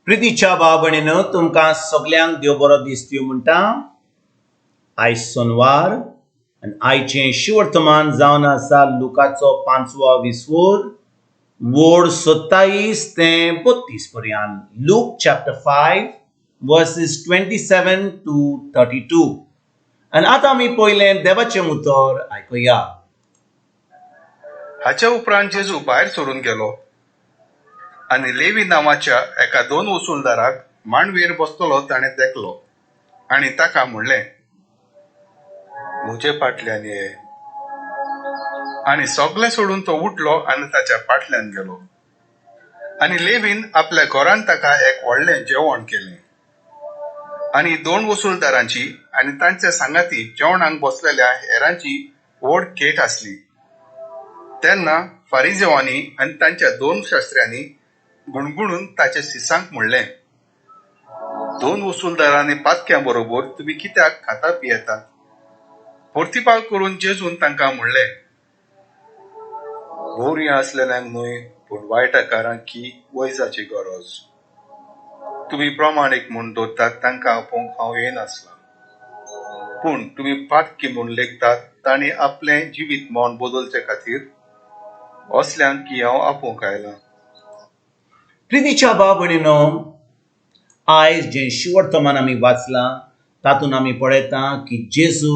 प्रितीच्या भाव-भयणींनो, तुमकां सगल्यांक देव बरो दीस दिवं म्हणटा. आयज सोनवार आनी आयचें शिवर्तमान जावन आसा लुकाचो 5वो विसवोर, वोड 27 ते 32 पर्यंत. Look chapter 5 versus 27 to 32. आनी आतां आमी पयलें देवाचें उतर आयकुया. हाच्या उपरांत जेजू भायर सरून गेलो आनी लेवी नांवाच्या एका 2 वसुलदाराक मांडवेर बसतलो ताणें देखलो आनी ताका म्हणलें, म्हजे फाटल्यान ये. आनी सगळें सोडून तो उठलो आनी ताच्या फाटल्यान गेलो. आनी लेवीन आपल्या घरांत ताका एक व्हडलें जेवण केलें. आनी 2 वसुलदारांची आनी तांच्या सांगाती जेवणाक बसलेल्या हेरांची व्हड केट आसली. तेन्ना फारिजेवांनी आनी तांच्या 2 शास्त्र्यांनी गुणगुणून ताच्या शिसांक म्हणलें, 2 वसुलदारांनी पातक्यां बरोबर तुमी कित्याक खाता पियेतात? परतीपाल करून जेजून तांकां म्हणलें, बरी आसलेल्यांक न्हय पूण वायटकारांकी वैजाची गरज. तुमी प्रमाणीक म्हूण दवरतात तांकां आपोवंक हांव येनासला. पूण तुमी पातकी म्हूण लेखतात तांणी आपलें जिवीत मोन बदलचे खातीर असल्यांक की हांव आपोवंक आयलां. प्रितीच्या भाव-भयणींनो, आयज जें शिवर्तमान आमी वाचलां तातूंत आमी पळयता की जेजू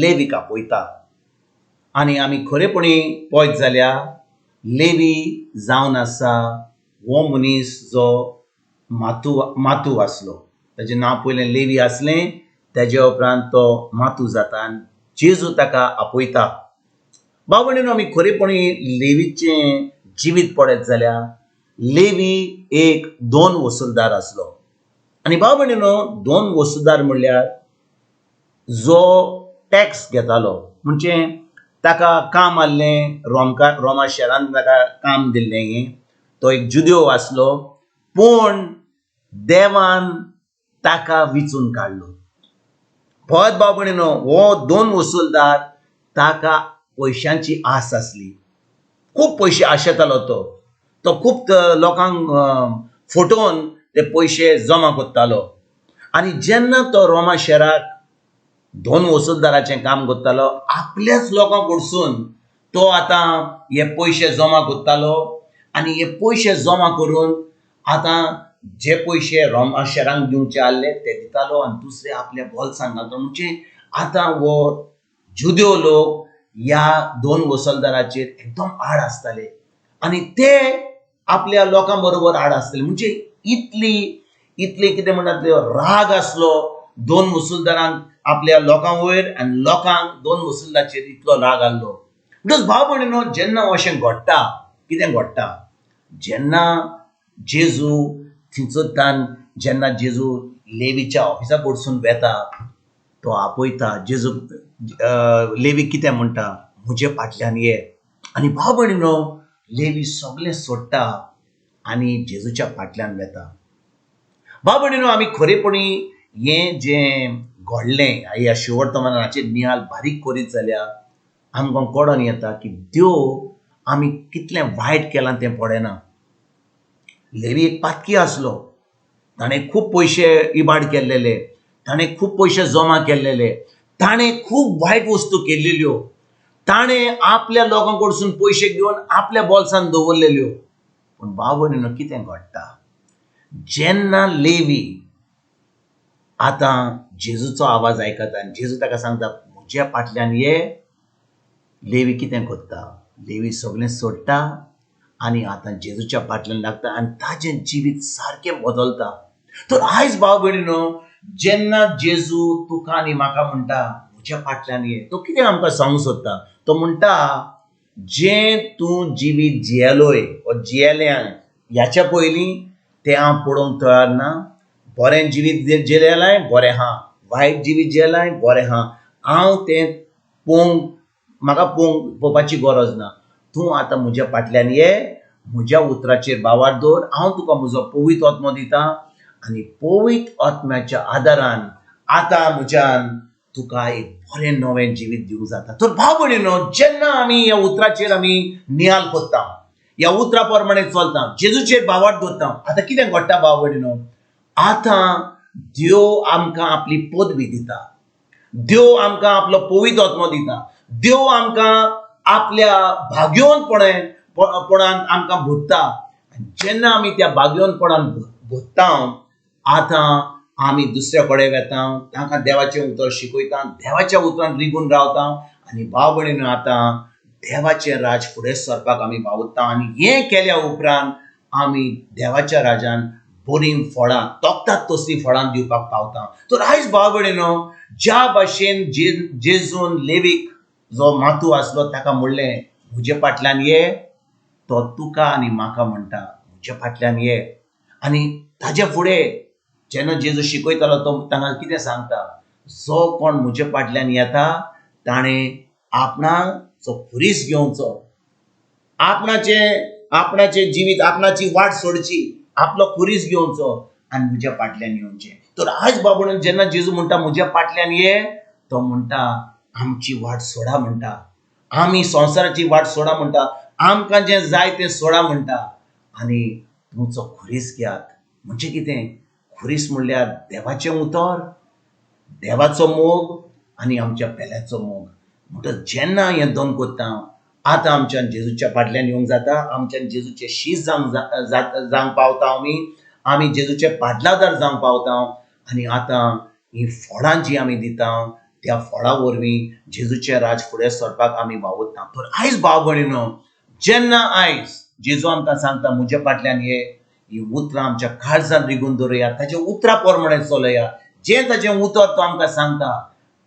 लेवीक आपयता. आनी आमी खरेपणी पळयत जाल्यार लेवी जावन आसा हो मनीस जो मातू आसलो. ताचें नांव पयलें लेवी आसलें, ताजे उपरांत तो मातू जाता आनी जेजू ताका आपयता. भाव-भयणींनो, आमी खरेपणी लेवीचें जिवीत पळयत जाल्यार लेवी एक 2 वसुलदार आसलो. आनी भाव-भयणींनो, 2 वसुलदार म्हणल्यार जो टॅक्स घेतालो, म्हणजे ताका काम आसलें रोमा शारांत ताका काम दिल्लें. तो एक जुदेव आसलो, पूण देवान ताका विचून काडलो. पळयत भाव-भयणींनो, हो 2 वसुलदार ताका पयशांची आस आसली. खूब पयशे आशेतालो तो खूब लोकांक फटोवन ते पयशे जमा करतालो. आनी जेन्ना तो रोमा शाराक 2 वसुलदाराचें काम करतालो, आपल्याच लोकां कडसून तो आतां हे पयशे जमा करतालो. आनी हे पयशे जमा करून आतां जे पयशे रोमा शारांक दिवचे आसले ते दितालो आनी दुसरे आपल्या बोल्सांत घालतालो. म्हणजे आतां हो जुदेव लोक ह्या 2 वसुलदाराचेर एकदम आड आसताले आनी ते आपल्या लोकां बरोबर आड आसताले. म्हणजे इतली कितें म्हणटात ते राग आसलो 2 वसुलदारांक आपल्या लोकां वयर आनी लोकांक 2 वसुलदाराचेर इतलो राग आसलो. म्हणटच भाव-भयणींनो, जेन्ना अशें घडटा, कितें घडटा, जेन्ना जेजू थंयसरल्यान जेन्ना जेजू लेवीच्या ऑफिसा कडसून वेता, तो आपयता. जेजू लेवी कितें म्हणटा, म्हजे फाटल्यान ये. आनी भाव-भयणींनो, लेवी सगळें सोडटा आनी जेजूच्या फाटल्यान वेता. भाव-भयणींनो, आमी खरेपणी हें जें घडलें ह्या शिवर्तमानाचेर नियाळ बारीक करीत जाल्यार आमकां कळोन येता की देव आमी कितलें वायट केलां तें पळयना. लेवी एक पातकी आसलो. ताणें खूब पयशे इबाड केल्लेले, ताणें खूब पयशे जमा केल्लेले, ताणें खूब वायट वस्तू केल्लेल्यो, ताणें आपल्या लोकां कडसून पयशे घेवन आपल्या बोल्सांत दवरलेल्यो. पूण भाव-भयणींनो, कितें घडटा, जेन्ना लेवी आतां जेजूचो आवाज आयकता आनी जेजू ताका सांगता, म्हज्या फाटल्यान ये, लेवी कितें करता, लेवी सगळें सोडटा आनी आतां जेजूच्या फाटल्यान लागता आनी ताजें जिवीत सारकें बदलता. तर आयज भाव-भयणींनो, जेन्ना जेजू तुका आनी म्हाका म्हणटा म्हज्या फाटल्यान ये, तो कितें आमकां सांगूंक सोदता, तो म्हणटा जें तूं जिवीत जियेलोय वा जियेलें ह्याच्या पयलीं तें हांव पळोवंक तयार ना. बरें जिवीत जियेलाय बरें आहा, वायट जिवीत जियेलाय बरें आहा, हांव तें म्हाका पळोवपाची गरज ना. तूं आतां म्हज्या फाटल्यान ये, म्हज्या उतराचेर बावार दवर, हांव तुका म्हजो पवित्र आत्मो दितां आनी पवित्र आत्म्याच्या आदारान आतां म्हज्यान तुका एक बरें नवें जिवीत दिवंक जाता. तर भाव-भयणींनो, जेन्ना आमी ह्या उतराचेर आमी नियाळ कोत्ता, ह्या उतरा प्रमाणे चलता, जेजूचेर भावार्थ दवरता. आतां कितें घडटा भाव भयणीनो, आतां देव आमकां आपली पदवी दिता, देव आमकां आपलो पवित्र आत्मो दिता, देव आमकां आपल्या भाग्यवंतपणान आमकां भोगता. जेन्ना आमी त्या भाग्यवंतपणान भोगता, आतां आमी दुसऱ्या कडेन वेता, तांकां देवाचें उतर शिकयता, देवाच्या उतरान रिगून रावता. आनी भाव भयणीनो, आतां देवाचें राज फुडें सरपाक आमी वावुरता. आनी हें केल्या उपरांत आमी देवाच्या राजान बरीं फळां, तोखतात तसलीं फळां दिवपाक पावता. तर आयज भाव भयणीनो, ज्या भाशेन जेजून लेवीक जो मातू आसलो ताका म्हणलें, म्हजे फाटल्यान ये, तो तुका आनी म्हाका म्हणटा, म्हजे फाटल्यान ये. आनी ताजे फुडें जेन्ना जेजू शिकयतालो तो तांकां कितें सांगता, जो कोण म्हजे फाटल्यान येता ताणें आपणाचो खुरीस घेवचो, आपणाचें जिवीत, आपणाची वाट सोडची, आपलो खुरीस घेवचो आनी म्हज्या फाटल्यान येवचें. तर आयज बाबून जेन्ना जेजू म्हणटा म्हज्या फाटल्यान ये, तो म्हणटा आमची वाट सोडा म्हणटा, आमी संवसाराची वाट सोडा म्हणटा, आमकां जें जाय तें सोडा म्हणटा आनी तुमचो खुरीस घेयात. म्हणजे कितें? खुरीस म्हणल्यार देवाचें उतर, देवाचो मोग आनी आमच्या पेल्याचो मोग. म्हणटच जेन्ना हें दोन करता, आतां आमच्यान जेजूच्या फाटल्यान येवंक जाता, आमच्यान जेजूचें शीस जावंक पावता, आमी जेजूचे पाटलादार जावंक पावता. आनी आतां ही फळां जी आमी दिता, त्या फळां वरवीं जेजूचें राज फुडें सरपाक आमी वावुरता. तर आयज भाव भयणीनो, जेन्ना आयज जेजू आमकां सांगता म्हजे फाटल्यान ये, ही उतरां आमच्या काळजांत रिगून दवरुया, ताचे उतरा प्रमाणे चलया. जें ताचें उतर तो आमकां सांगता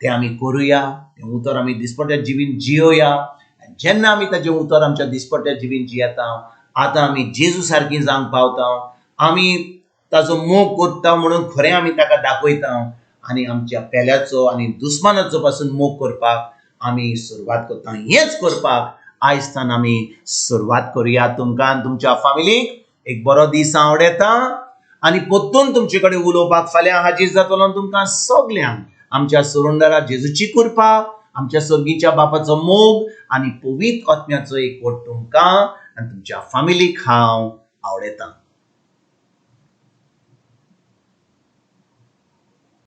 तें आमी करुया, तें उतर आमी दिसपट्या जिवीन जियोया. जेन्ना आमी ताचें उतर आमच्या दिसपट्या जिवीन जियेता, आतां आमी जेजू सारकीं जावंक पावता, आमी ताचो मोग करता म्हणून खरें आमी ताका दाखयता आनी आमच्या पेल्याचो आनी दुस्मानाचो पासून मोग करपाक आमी सुरवात करता. हेंच करपाक आयजतान आमी सुरवात करुया. तुमकां आनी तुमच्या फॅमिलीक एक बरो दीस आवडेता आनी परतून तुमचे कडेन उलोवपाक फाल्यां हाजीर जातलो. तुमकां सगल्यांक आमच्या सुरुंदरा जेजूची कृपा, आमच्या सर्गीच्या बापाचो मोग आनी पवित्र आत्म्याचो एक वट तुमकां आनी तुमच्या फॅमिलीक हांव आवडेतां.